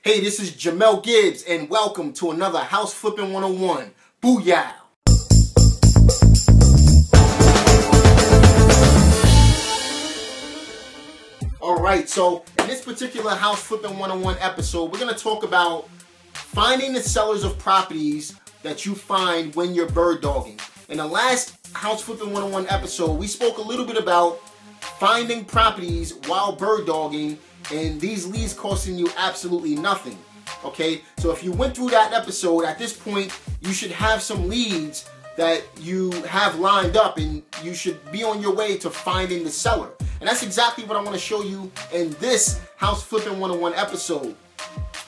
Hey, this is Jamel Gibbs, and welcome to another House Flipping 101. Booyah! Alright, so in this particular House Flipping 101 episode, we're going to talk about finding the sellers of properties that you find when you're bird dogging. In the last House Flipping 101 episode, we spoke a little bit about finding properties while bird dogging and these leads costing you absolutely nothing. Okay, so if you went through that episode, at this point you should have some leads that you have lined up and you should be on your way to finding the seller. And that's exactly what I want to show you in this House Flipping 101 episode.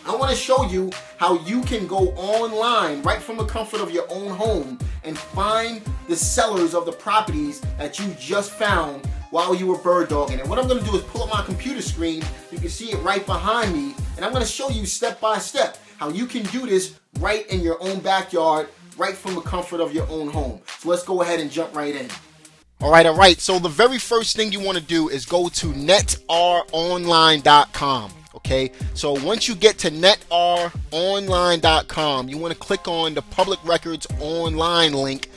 I want to show you how you can go online right from the comfort of your own home and find the sellers of the properties that you just found while you were bird dogging. And what I'm going to do is pull up my computer screen. You can see it right behind me. And I'm going to show you step by step how you can do this right in your own backyard, right from the comfort of your own home. So let's go ahead and jump right in. All right. So the very first thing you want to do is go to netaronline.com. Okay, so once you get to netaronline.com, you want to click on the Public Records Online link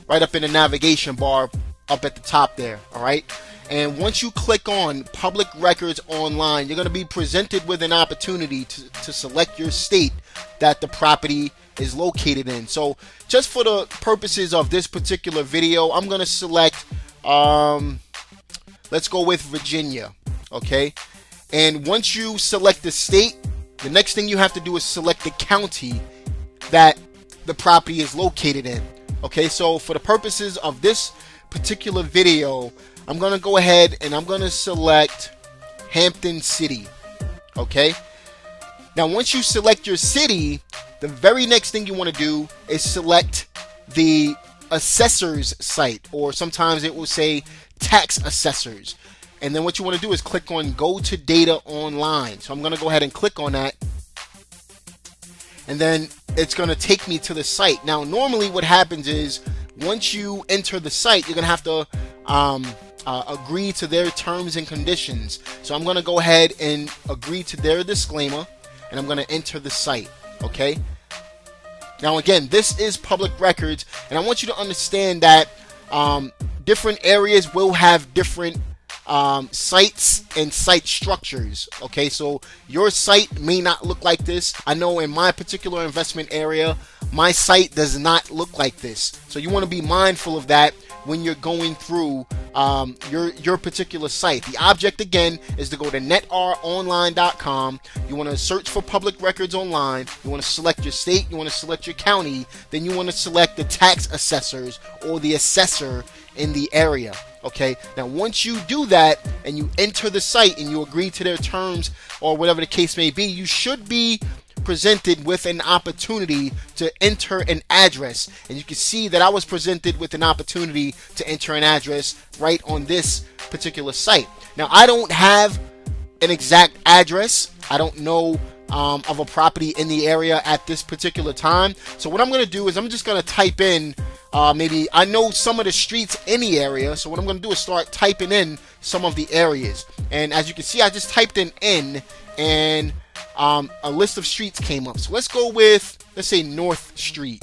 right up in the navigation bar up at the top there. All right, and once you click on Public Records Online, you're going to be presented with an opportunity to select your state that the property is located in. So just for the purposes of this particular video, I'm going to select let's go with Virginia. Okay, and once you select the state, the next thing you have to do is select the county that the property is located in. Okay, so for the purposes of this particular video, I'm going to go ahead and I'm going to select Hampton City. Okay, now once you select your city, the very next thing you want to do is select the assessor's site, or sometimes it will say tax assessors. And then what you want to do is click on Go to Data Online. So I'm going to go ahead and click on that. And then it's going to take me to the site. Now, normally what happens is once you enter the site, you're going to have to agree to their terms and conditions. So I'm going to go ahead and agree to their disclaimer. And I'm going to enter the site. Okay. Now, again, this is public records. And I want you to understand that different areas will have different sites and site structures. Okay, so your site may not look like this. I know in my particular investment area, my site does not look like this. So you want to be mindful of that when you're going through your particular site. The object again is to go to netaronline.com. You want to search for Public Records Online. You want to select your state. You want to select your county. Then you want to select the tax assessors or the assessor in the area. Okay, now once you do that and you enter the site and you agree to their terms or whatever the case may be, you should be presented with an opportunity to enter an address. And you can see that I was presented with an opportunity to enter an address right on this particular site. Now, I don't have an exact address. I don't know of a property in the area at this particular time. So what I'm going to do is I'm just going to type in maybe I know some of the streets in the area. So what I'm going to do is start typing in some of the areas. And as you can see, I just typed in N and a list of streets came up. So let's go with, let's say North Street.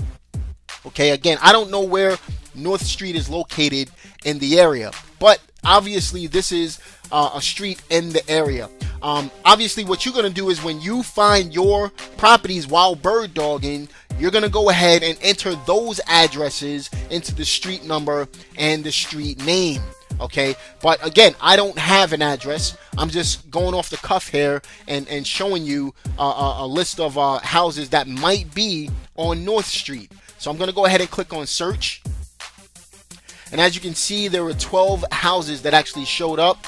Okay, again, I don't know where North Street is located in the area, but obviously this is a street in the area. Obviously what you're going to do is when you find your properties while bird dogging, you're going to go ahead and enter those addresses into the street number and the street name. Okay, but again, I don't have an address. I'm just going off the cuff here and showing you a list of houses that might be on North Street. So I'm going to go ahead and click on search. And as you can see, there were 12 houses that actually showed up,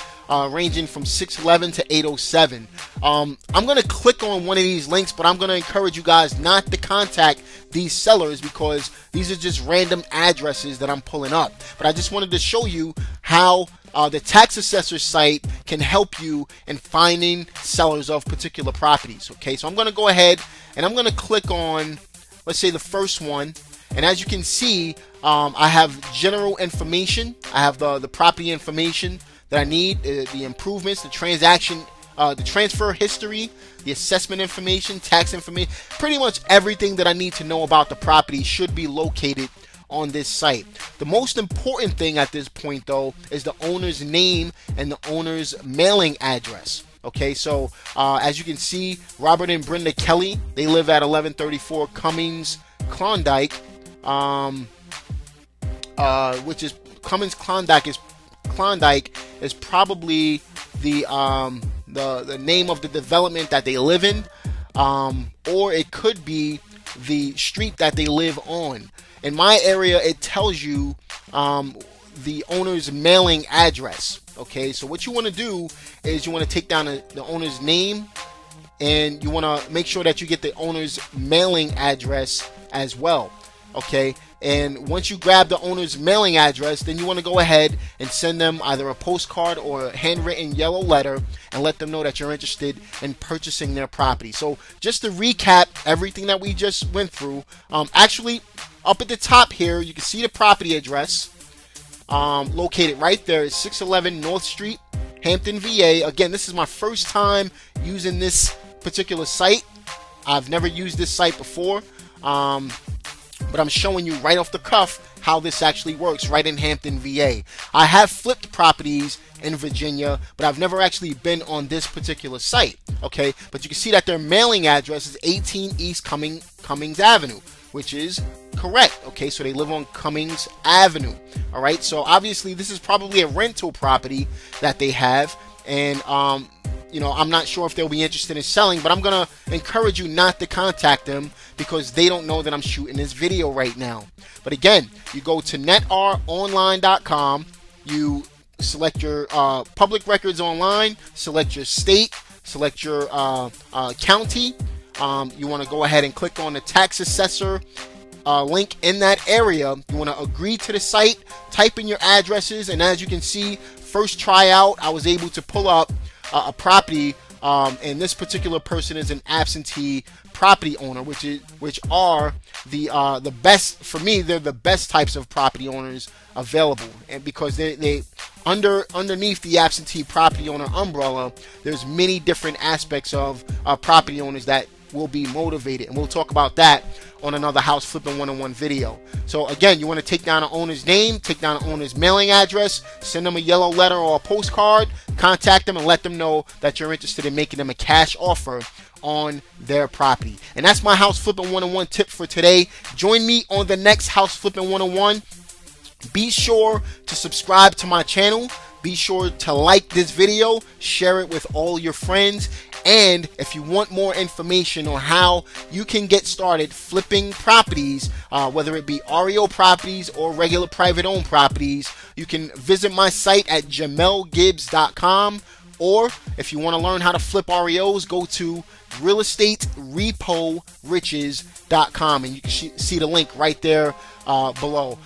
ranging from 611 to 807. I'm going to click on one of these links, but I'm going to encourage you guys not to contact these sellers because these are just random addresses that I'm pulling up. But I just wanted to show you how the tax assessor site can help you in finding sellers of particular properties. Okay, so I'm going to go ahead and I'm going to click on, let's say, the first one. And as you can see, I have general information. I have the property information that I need, the improvements, the transaction the transfer history, the assessment information, tax information, pretty much everything that I need to know about the property should be located on this site. The most important thing at this point, though, is the owner's name and the owner's mailing address. Okay, so as you can see, Robert and Brenda Kelly, they live at 1134 Cummings Klondike, which is Klondike is probably the name of the development that they live in, or it could be the street that they live on. In my area, it tells you the owner's mailing address. Okay, so what you want to do is you want to take down the owner's name, and you want to make sure that you get the owner's mailing address as well. Okay, and once you grab the owner's mailing address, then you want to go ahead and send them either a postcard or a handwritten yellow letter and let them know that you're interested in purchasing their property. So just to recap everything that we just went through, actually up at the top here, you can see the property address. Located right there is 611 North Street, Hampton, VA. Again, this is my first time using this particular site. I've never used this site before, but I'm showing you right off the cuff how this actually works right in Hampton, VA. I have flipped properties in Virginia, but I've never actually been on this particular site. Okay, but you can see that their mailing address is 18 East Cummings Avenue, which is correct. Okay, so they live on Cummings Avenue. All right, so obviously this is probably a rental property that they have, and you know, I'm not sure if they'll be interested in selling, but I'm gonna encourage you not to contact them because they don't know that I'm shooting this video right now. But again, you go to netaronline.com, you select your public records online, select your state, select your county. You want to go ahead and click on the tax assessor link in that area. You want to agree to the site, type in your addresses, and as you can see, first try out, I was able to pull up a property, and this particular person is an absentee property owner, which are the best for me. They're the best types of property owners available, and because they underneath the absentee property owner umbrella, there's many different aspects of property owners that will be motivated, and we'll talk about that on another House Flipping 101 video. So again, you want to take down the owner's name, take down the owner's mailing address, send them a yellow letter or a postcard, contact them and let them know that you're interested in making them a cash offer on their property. And that's my House Flipping 101 tip for today. Join me on the next House Flipping 101. Be sure to subscribe to my channel. Be sure to like this video, share it with all your friends, and if you want more information on how you can get started flipping properties, whether it be REO properties or regular private owned properties, you can visit my site at jamelgibbs.com, or if you want to learn how to flip REOs, go to realestaterepoRiches.com, and you can see the link right there below.